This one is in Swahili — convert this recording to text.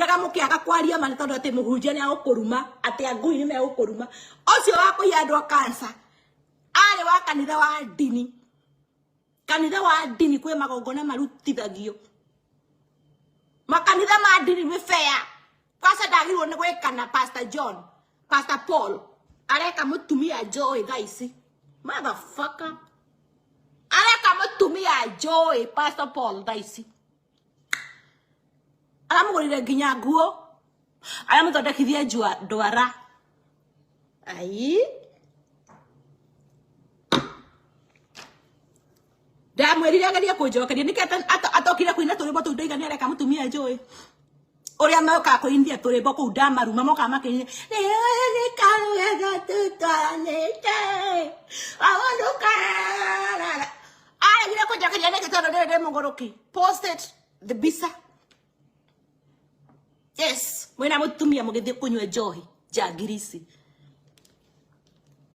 ndaga mukiaga kwaria mani tondu ati muhunjia ni agukuruma ati angui ni megukuruma ucio wa kuia andu a cancer ari wa kanitha wa dini kwe magongona marutithagio makanitha ma dini me fair kwasa ndagirwo ni gwikana Pastor John Pastor Paul areka mutumia Joy thaici motherfucker areka mutumia Joy Pastor Paul thaici aramugurire nginya nguo aramuthondekithia ndwara ai ndamwirire ageria kunjokeria nikete atokire kuina turimbo tu ndaigani areka mutumia Joy uria moka kuindia turimbo ku ndamaruma moka makinya ni karuga tutanete awanduka ageria kunjokeria nikete ndo mugoroki post it the bisa. Yes, mwena mutumia mugithie kunywa njohi njangirisi